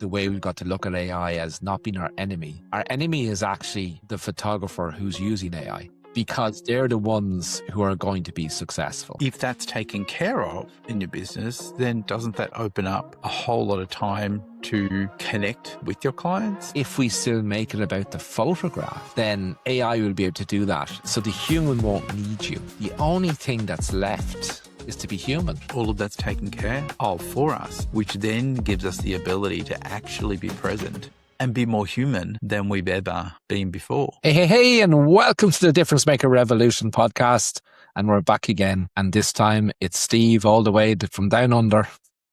the way we've got to look at AI as not being our enemy. Our enemy is actually the photographer who's using AI, because they're the ones who are going to be successful. If that's taken care of in your business, then doesn't that open up a whole lot of time to connect with your clients? If we still make it about the photograph, then AI will be able to do that. So the human won't need you. The only thing that's left is to be human. All of that's taken care of for us, which then gives us the ability to actually be present and be more human than we've ever been before. Hey, and welcome to the Difference Maker Revolution podcast. And we're back again. And this time it's Steve all the way from down under.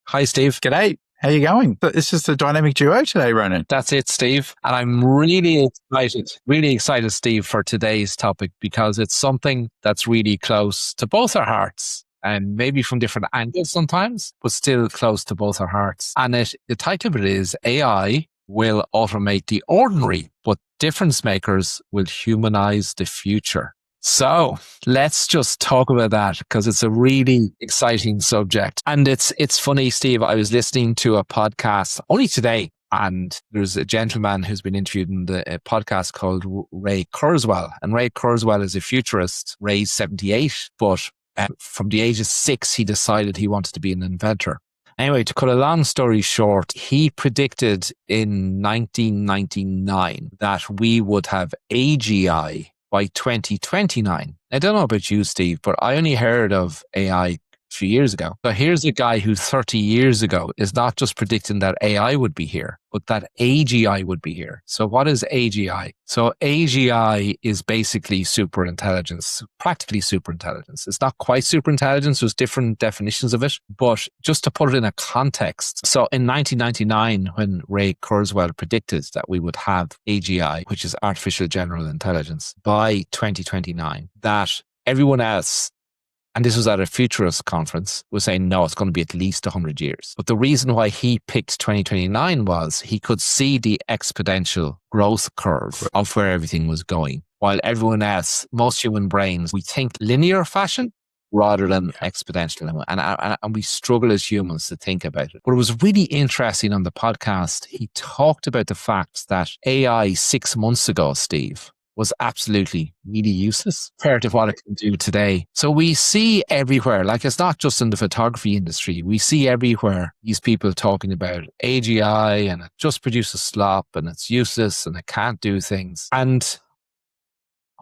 Hi, Steve. G'day. How you going? It's just a dynamic duo today, Ronan. That's it, Steve. And I'm really excited, Steve, for today's topic, because it's something that's really close to both our hearts. And maybe from different angles sometimes, but still close to both our hearts. And the title of it is AI will automate the ordinary, but difference makers will humanize the future. So let's just talk about that, because it's a really exciting subject. And it's funny, Steve, I was listening to a podcast only today, and there's a gentleman who's been interviewed in a podcast called Ray Kurzweil. And Ray Kurzweil is a futurist. Ray's 78, but from the age of 6, he decided he wanted to be an inventor. Anyway, to cut a long story short, he predicted in 1999 that we would have AGI by 2029. I don't know about you, Steve, but I only heard of AI a few years ago. So here's a guy who 30 years ago is not just predicting that AI would be here, but that AGI would be here. So what is AGI? So AGI is basically superintelligence, practically superintelligence. It's not quite superintelligence. There's different definitions of it, but just to put it in a context. So in 1999, when Ray Kurzweil predicted that we would have AGI, which is artificial general intelligence, by 2029, that everyone else, and this was at a futurist conference, was saying, no, it's going to be at least 100 years. But the reason why he picked 2029 was he could see the exponential growth curve of where everything was going. While everyone else, most human brains, we think linear fashion rather than exponential. And we struggle as humans to think about it. But it was really interesting on the podcast. He talked about the fact that AI 6 months ago, Steve, was absolutely really useless compared to what it can do today. So we see everywhere, like it's not just in the photography industry, we see everywhere these people talking about AGI and it just produces slop and it's useless and it can't do things. And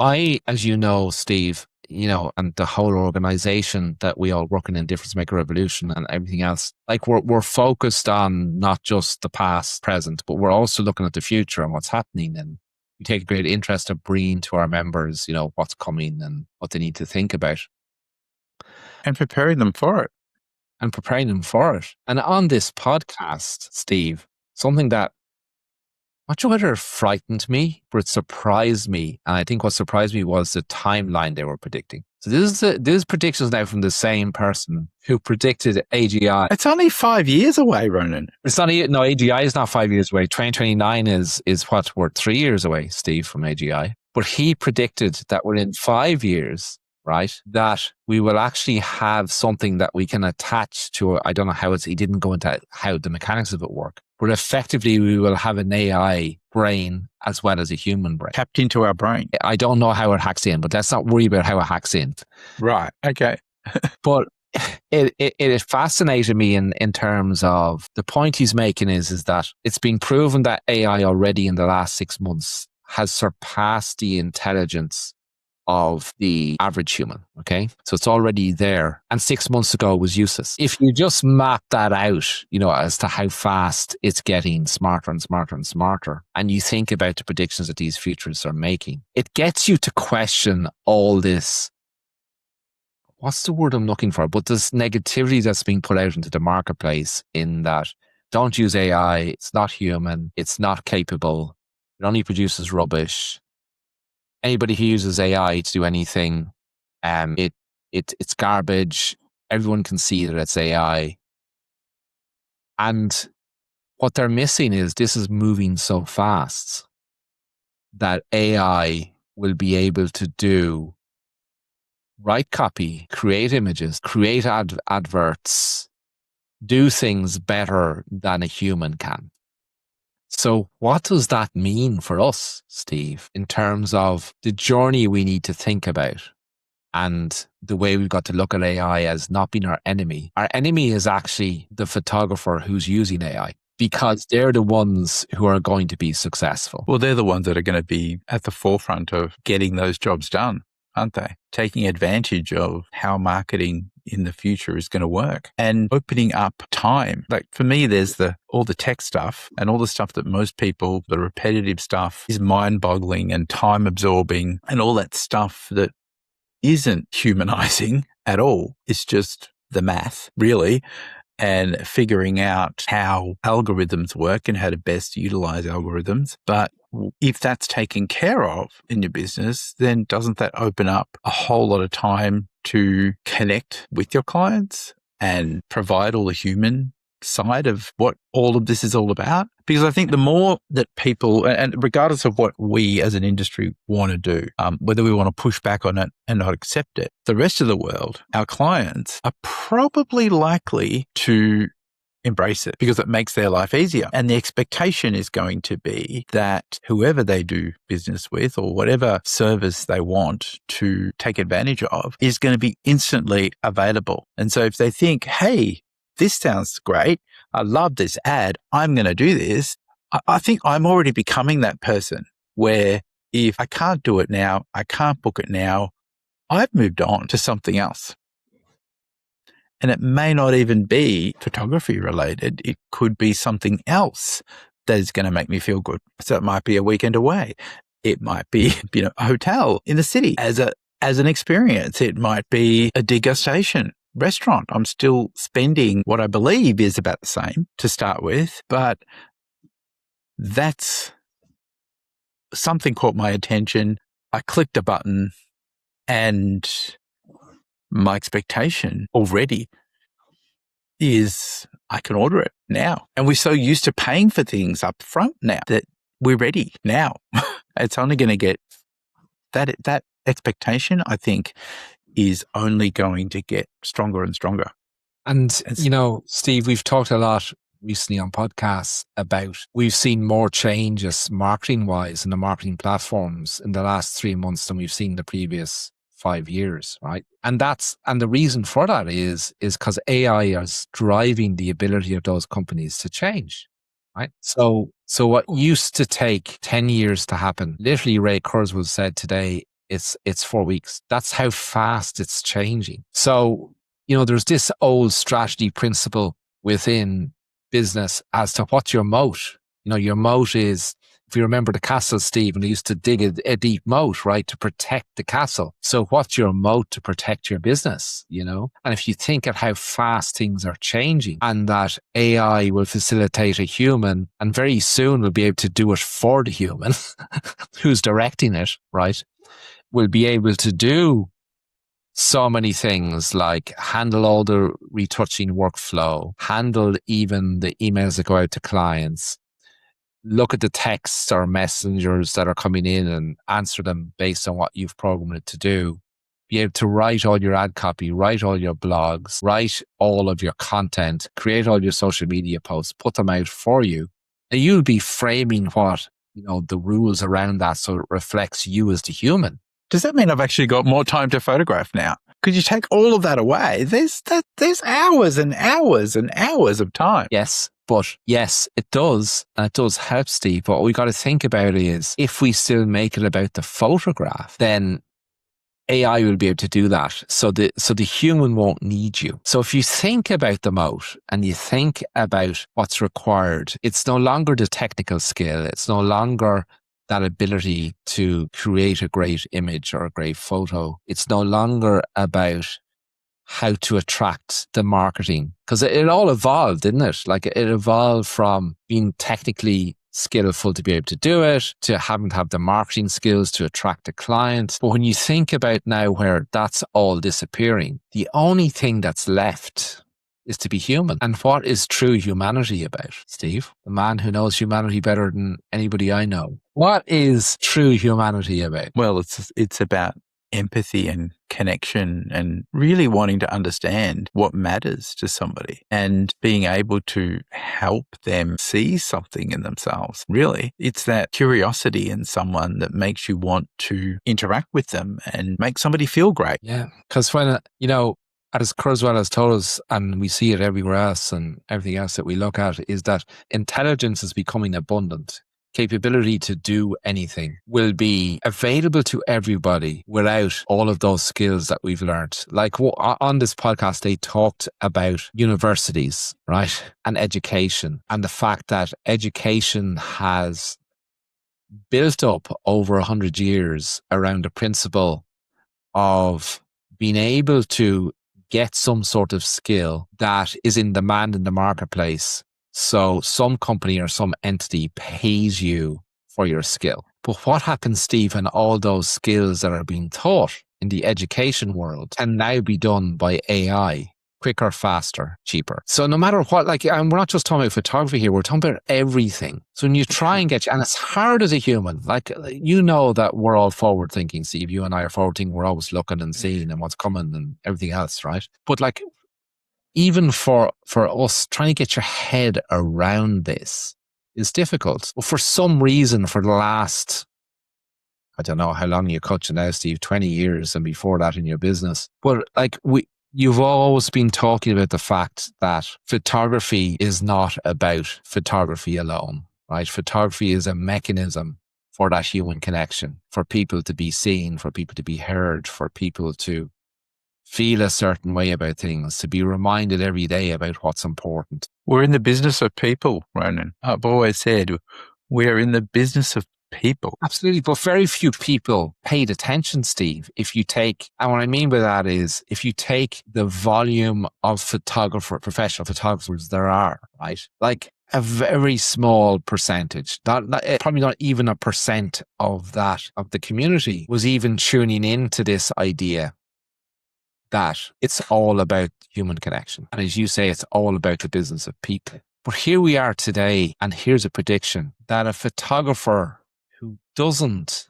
I, as you know, Steve, and the whole organization that we all working in Difference Maker Revolution and everything else, like we're focused on not just the past, present, but we're also looking at the future and what's happening. And we take a great interest of bringing to our members, what's coming and what they need to think about. And preparing them for it. And on this podcast, Steve, something that, I'm not sure whether it frightened me, but it surprised me. And I think what surprised me was the timeline they were predicting. So this is predictions now from the same person who predicted AGI. It's only 5 years away, Ronan. AGI is not 5 years away. 2029 is what, we're 3 years away, Steve, from AGI. But he predicted that within 5 years, right, that we will actually have something that we can attach to. I don't know how he didn't go into how the mechanics of it work, but effectively we will have an AI brain as well as a human brain. Tapped into our brain. I don't know how it hacks in, but let's not worry about how it hacks in. Right. Okay. But it fascinated me in terms of the point he's making is that it's been proven that AI already in the last 6 months has surpassed the intelligence of the average human. Okay. So it's already there. And 6 months ago it was useless. If you just map that out, as to how fast it's getting smarter and smarter and smarter, and you think about the predictions that these futurists are making, it gets you to question all this. What's the word I'm looking for? But this negativity that's being put out into the marketplace, in that don't use AI. It's not human. It's not capable. It only produces rubbish. Anybody who uses AI to do anything, it's garbage. Everyone can see that it's AI. And what they're missing is this is moving so fast that AI will be able to do write copy, create images, create adverts, do things better than a human can. So what does that mean for us, Steve, in terms of the journey we need to think about and the way we've got to look at AI as not being our enemy? Our enemy is actually the photographer who's using AI, because they're the ones who are going to be successful. Well, they're the ones that are going to be at the forefront of getting those jobs done, aren't they? Taking advantage of how marketing in the future is going to work and opening up time. Like for me, there's all the tech stuff and all the stuff that most people, the repetitive stuff, is mind-boggling and time-absorbing, and all that stuff that isn't humanizing at all. It's just the math, really, and figuring out how algorithms work and how to best utilize algorithms. But if that's taken care of in your business, then doesn't that open up a whole lot of time to connect with your clients and provide all the human side of what all of this is all about? Because I think the more that people, and regardless of what we as an industry want to do, whether we want to push back on it and not accept it, the rest of the world, our clients, are probably likely to embrace it because it makes their life easier. And the expectation is going to be that whoever they do business with or whatever service they want to take advantage of is going to be instantly available. And so if they think, hey, this sounds great, I love this ad, I'm going to do this, I think I'm already becoming that person where if I can't do it now, I can't book it now, I've moved on to something else. And it may not even be photography related. It could be something else that is going to make me feel good. So it might be a weekend away. It might be, a hotel in the city as an experience. It might be a degustation restaurant. I'm still spending what I believe is about the same to start with, but that's something caught my attention. I clicked a button and my expectation already is I can order it now. And we're so used to paying for things up front now that we're ready now. It's only going to get that expectation, I think, is only going to get stronger and stronger. And, Steve, we've talked a lot recently on podcasts about we've seen more changes marketing wise in the marketing platforms in the last 3 months than we've seen the previous 5 years, right? And the reason for that is because AI is driving the ability of those companies to change, right? So what used to take 10 years to happen, literally Ray Kurzweil said today, it's 4 weeks. That's how fast it's changing. So, there's this old strategy principle within business as to what's your moat. Your moat is, if you remember the castle, Steve, and they used to dig a deep moat, right, to protect the castle. So what's your moat to protect your business, And if you think of how fast things are changing and that AI will facilitate a human and very soon will be able to do it for the human who's directing it, right, will be able to do so many things like handle all the retouching workflow, handle even the emails that go out to clients, look at the texts or messengers that are coming in and answer them based on what you've programmed it to do, be able to write all your ad copy, write all your blogs, write all of your content, create all your social media posts, put them out for you. And you'll be framing what, the rules around that so it reflects you as the human. Does that mean I've actually got more time to photograph now? Could you take all of that away? There's hours and hours and hours of time. Yes, it does. And it does help, Steve. But what we got to think about is if we still make it about the photograph, then AI will be able to do that. So the human won't need you. So if you think about the moat and you think about what's required, it's no longer the technical skill. It's no longer that ability to create a great image or a great photo. It's no longer about how to attract the marketing, because it all evolved, didn't it? Like it evolved from being technically skillful to be able to do it, to having to have the marketing skills to attract a client. But when you think about now where that's all disappearing, the only thing that's left is to be human. And what is true humanity about, Steve? The man who knows humanity better than anybody I know. What is true humanity about? Well, it's about empathy and connection and really wanting to understand what matters to somebody and being able to help them see something in themselves. Really, it's that curiosity in someone that makes you want to interact with them and make somebody feel great. Yeah. Because when, as Kurzweil has told us, and we see it everywhere else and everything else that we look at, is that intelligence is becoming abundant. Capability to do anything will be available to everybody without all of those skills that we've learned. Like on this podcast, they talked about universities, right? And education, and the fact that education has built up over 100 years around the principle of being able to get some sort of skill that is in demand in the marketplace. So some company or some entity pays you for your skill. But what happens, Steve, when all those skills that are being taught in the education world can now be done by AI? Quicker, faster, cheaper. So no matter what, and we're not just talking about photography here, we're talking about everything. So when you try and and it's hard as a human, that we're all forward thinking, Steve, you and I are forward thinking, we're always looking and seeing and what's coming and everything else, right? But even for us, trying to get your head around this is difficult. But for some reason, for the last, I don't know how long you coach now, Steve, 20 years and before that in your business, but you've always been talking about the fact that photography is not about photography alone, right? Photography is a mechanism for that human connection, for people to be seen, for people to be heard, for people to feel a certain way about things, to be reminded every day about what's important. We're in the business of people, Ronan. I've always said we're in the business of people. Absolutely. But very few people paid attention, Steve. And what I mean by that is, if you take the volume of professional photographers there are, right? Like a very small percentage, probably not even a percent of the community was even tuning into this idea that it's all about human connection. And as you say, it's all about the business of people. But here we are today, and here's a prediction that a photographer who doesn't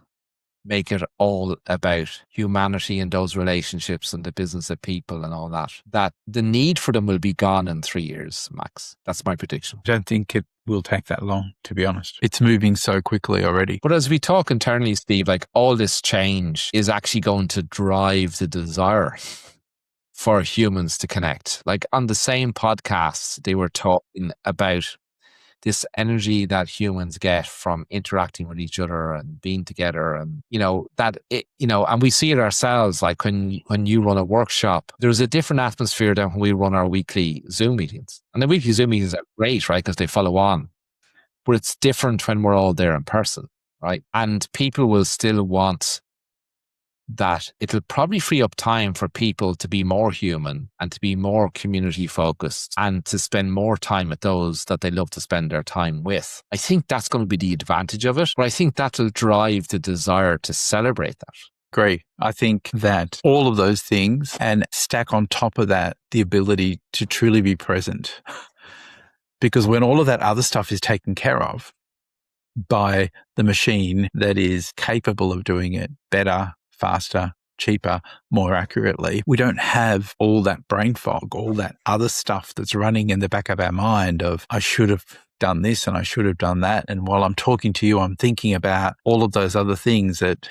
make it all about humanity and those relationships and the business of people and all that the need for them will be gone in 3 years, max. That's my prediction. I don't think it will take that long, to be honest. It's moving so quickly already. But as we talk internally, Steve, all this change is actually going to drive the desire for humans to connect. On the same podcast, they were talking about this energy that humans get from interacting with each other and being together, and and we see it ourselves. Like when you run a workshop, there's a different atmosphere than when we run our weekly Zoom meetings. And the weekly Zoom meetings are great, right? Because they follow on, but it's different when we're all there in person, right? And people will still want that. It'll probably free up time for people to be more human and to be more community focused and to spend more time with those that they love to spend their time with. I think that's going to be the advantage of it, but I think that'll drive the desire to celebrate that. Agree. I think that all of those things, and stack on top of that the ability to truly be present. Because when all of that other stuff is taken care of by the machine that is capable of doing it better, faster, cheaper, more accurately, we don't have all that brain fog, all that other stuff that's running in the back of our mind of, I should have done this and I should have done that. And while I'm talking to you, I'm thinking about all of those other things that,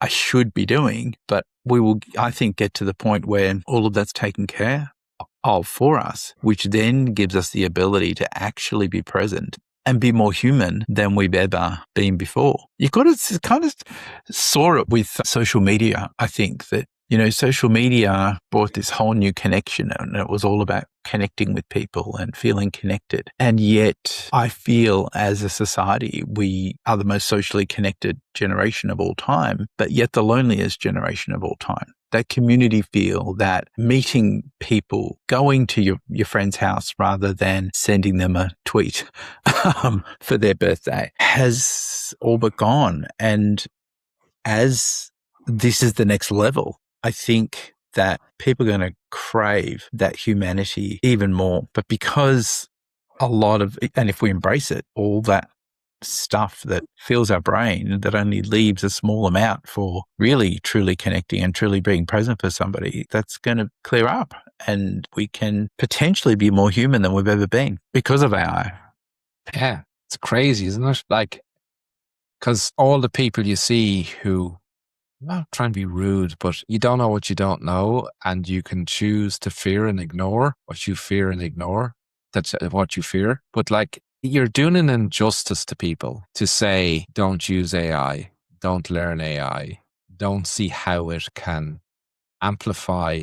I should be doing. But we will, I think, get to the point where all of that's taken care of for us, which then gives us the ability to actually be present and be more human than we've ever been before. You've got to kind of saw it with social media. I think that, social media brought this whole new connection, and it was all about connecting with people and feeling connected. And yet I feel as a society, we are the most socially connected generation of all time, but yet the loneliest generation of all time. That community feel, that meeting people, going to your friend's house rather than sending them a tweet for their birthday has all but gone. And as this is the next level, I think that people are going to crave that humanity even more. But because a lot of, and if we embrace it, all that stuff that fills our brain that only leaves a small amount for really truly connecting and truly being present for somebody, that's going to clear up, and we can potentially be more human than we've ever been because of AI. Yeah, it's crazy, isn't it? Like, because all the people you see who, I'm not trying to be rude, but you don't know what you don't know, and you can choose to fear and ignore what you fear and ignore. That's what you fear. But like, you're doing an injustice to people to say, don't use AI, don't learn AI, don't see how it can amplify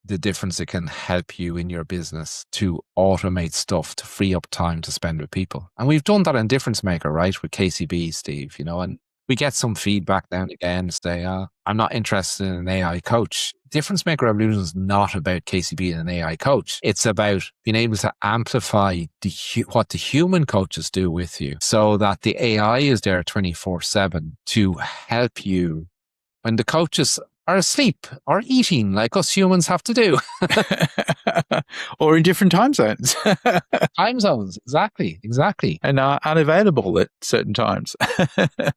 the difference it can help you in your business, to automate stuff, to free up time to spend with people. And we've done that in Difference Maker, right? With KCB, Steve, and we get some feedback now and again to say, I'm not interested in an AI coach. Difference Maker Revolution is not about KCB and an AI coach. It's about being able to amplify what the human coaches do with you, so that the AI is there 24/7 to help you when the coaches are asleep or eating like us humans have to do. Or in different time zones. Time zones, exactly. And are unavailable at certain times.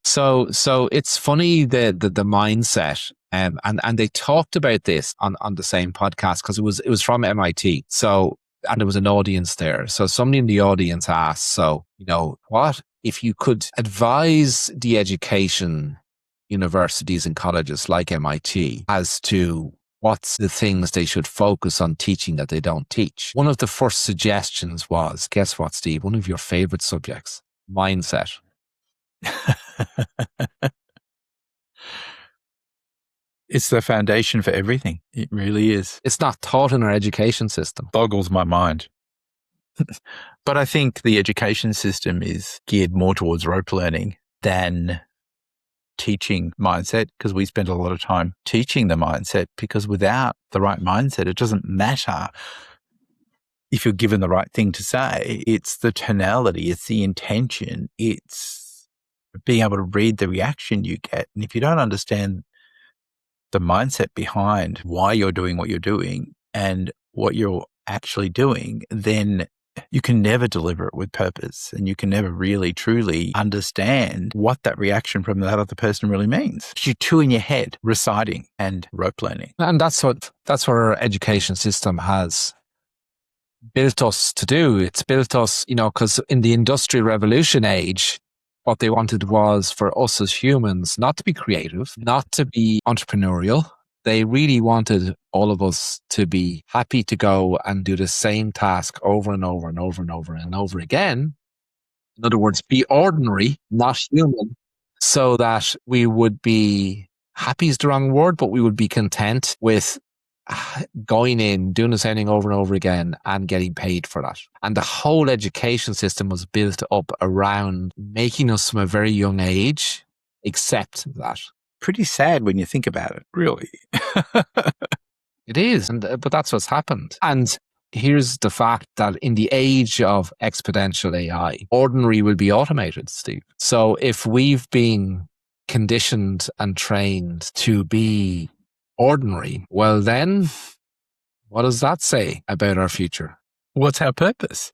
So it's funny the mindset, and they talked about this on the same podcast, because it was from MIT. So, and there was an audience there. So somebody in the audience asked, so, what if you could advise the education universities and colleges like MIT as to what's the things they should focus on teaching that they don't teach? One of the first suggestions was, guess what, Steve? One of your favorite subjects, mindset. It's the foundation for everything. It really is. It's not taught in our education system. Boggles my mind. But I think the education system is geared more towards rope learning than teaching mindset, because we spend a lot of time teaching the mindset, because without the right mindset, it doesn't matter if you're given the right thing to say. It's the tonality, it's the intention, it's being able to read the reaction you get. And if you don't understand the mindset behind why you're doing what you're doing and what you're actually doing, then you can never deliver it with purpose, and you can never really truly understand what that reaction from that other person really means. You're two in your head reciting and rope learning. And that's what our education system has built us to do. It's built us, because in the Industrial Revolution age, what they wanted was for us as humans not to be creative, not to be entrepreneurial. They really wanted all of us to be happy to go and do the same task over and over and over and over and over again. In other words, be ordinary, not human, so that we would be, happy is the wrong word, but we would be content with going in, doing the same thing over and over again and getting paid for that. And the whole education system was built up around making us from a very young age accept that. Pretty sad when you think about it, really. It is, but that's what's happened. And here's the fact that in the age of exponential AI, ordinary will be automated, Steve. So if we've been conditioned and trained to be ordinary, well then, what does that say about our future? What's our purpose?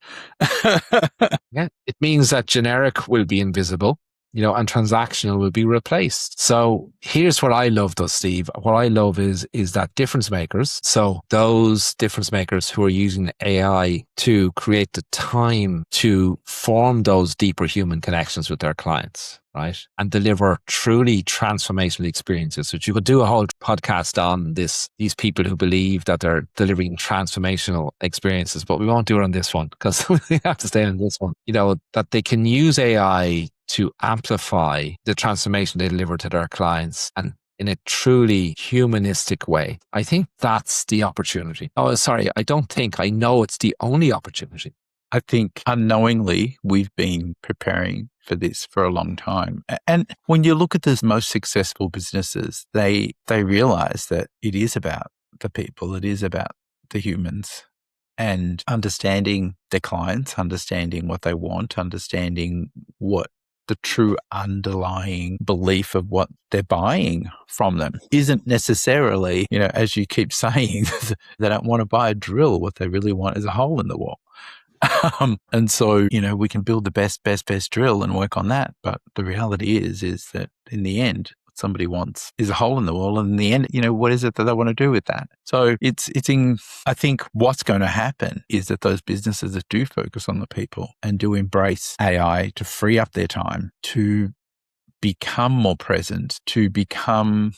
Yeah, it means that generic will be invisible, and transactional will be replaced. So here's what I love though, Steve. What I love is that difference makers, so those difference makers who are using AI to create the time to form those deeper human connections with their clients, right? And deliver truly transformational experiences, which you could do a whole podcast on these people who believe that they're delivering transformational experiences, but we won't do it on this one because we have to stay on this one. That they can use AI to amplify the transformation they deliver to their clients, and in a truly humanistic way. I think that's the opportunity. Oh, sorry, I know it's the only opportunity. I think unknowingly we've been preparing for this for a long time. And when you look at the most successful businesses, they realize that it is about the people, it is about the humans, and understanding their clients, understanding what they want, understanding what the true underlying belief of what they're buying from them isn't necessarily, as you keep saying, they don't want to buy a drill. What they really want is a hole in the wall. And so, we can build the best drill and work on that. But the reality is that in the end, what somebody wants is a hole in the wall. And in the end, what is it that they want to do with that? So I think what's going to happen is that those businesses that do focus on the people and do embrace AI to free up their time, to become more present, to become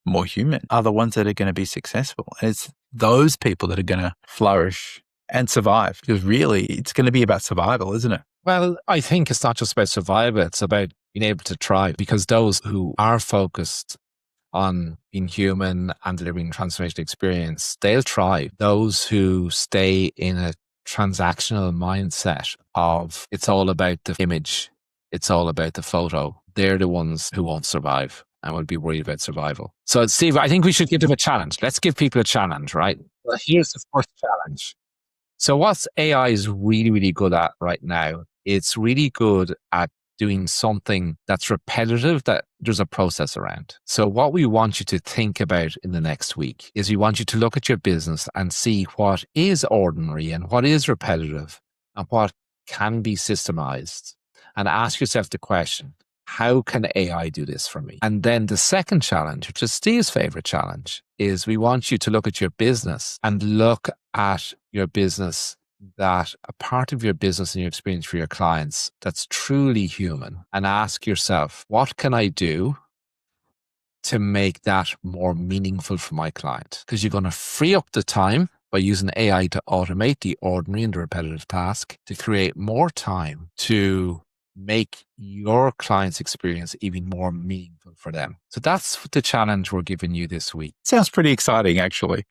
more human, are the ones that are going to be successful. And it's those people that are going to flourish and survive, because really it's going to be about survival, isn't it? Well, I think it's not just about survival, it's about being able to thrive, because those who are focused on being human and delivering transformational experience, they'll thrive. Those who stay in a transactional mindset of it's all about the image, it's all about the photo, they're the ones who won't survive and will be worried about survival. So, Steve, I think we should give them a challenge. Let's give people a challenge, right? Well, here's the first challenge. So what AI is really, really good at right now, it's really good at doing something that's repetitive, that there's a process around. So what we want you to think about in the next week is we want you to look at your business and see what is ordinary and what is repetitive and what can be systemized, and ask yourself the question, how can AI do this for me? And then the second challenge, which is Steve's favorite challenge, is we want you to look at your business and look at your business, that a part of your business and your experience for your clients that's truly human, and ask yourself, what can I do to make that more meaningful for my client? Because you're going to free up the time by using AI to automate the ordinary and the repetitive task, to create more time to make your client's experience even more meaningful for them. So that's the challenge we're giving you this week. Sounds pretty exciting, actually.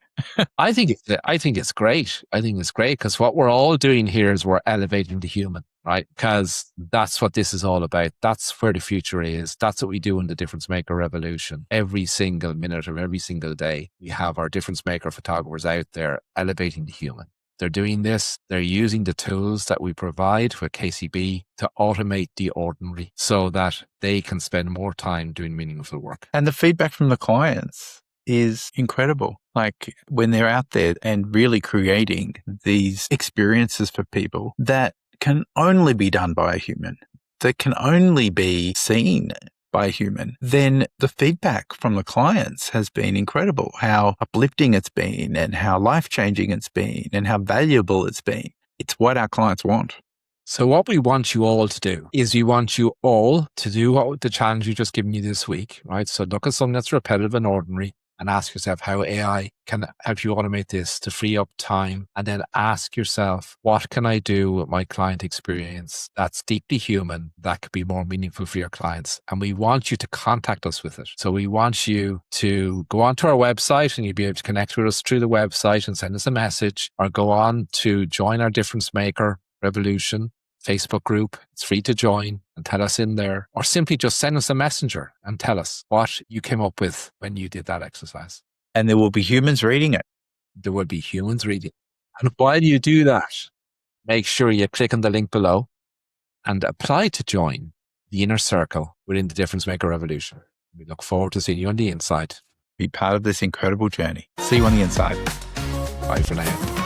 I think it's great. I think it's great because what we're all doing here is we're elevating the human, right? Because that's what this is all about. That's where the future is. That's what we do in the Difference Maker Revolution. Every single minute of every single day, we have our Difference Maker photographers out there elevating the human. They're doing this. They're using the tools that we provide with KCB to automate the ordinary so that they can spend more time doing meaningful work. And the feedback from the clients is incredible. Like when they're out there and really creating these experiences for people that can only be done by a human, that can only be seen by a human, then the feedback from the clients has been incredible. How uplifting it's been and how life-changing it's been and how valuable it's been. It's what our clients want. So what we want you all to do is we want you all to do what the challenge we've just given you this week, right? So look at something that's repetitive and ordinary and ask yourself how AI can help you automate this to free up time. And then ask yourself, what can I do with my client experience that's deeply human, that could be more meaningful for your clients? And we want you to contact us with it. So we want you to go onto our website, and you'll be able to connect with us through the website and send us a message, or go on to join our Difference Maker Revolution Facebook group. It's free to join, and tell us in there, or simply just send us a messenger and tell us what you came up with when you did that exercise. And there will be humans reading it. There will be humans reading. And while you do that, make sure you click on the link below and apply to join the inner circle within the Difference Maker Revolution. We look forward to seeing you on the inside. Be part of this incredible journey. See you on the inside. Bye for now.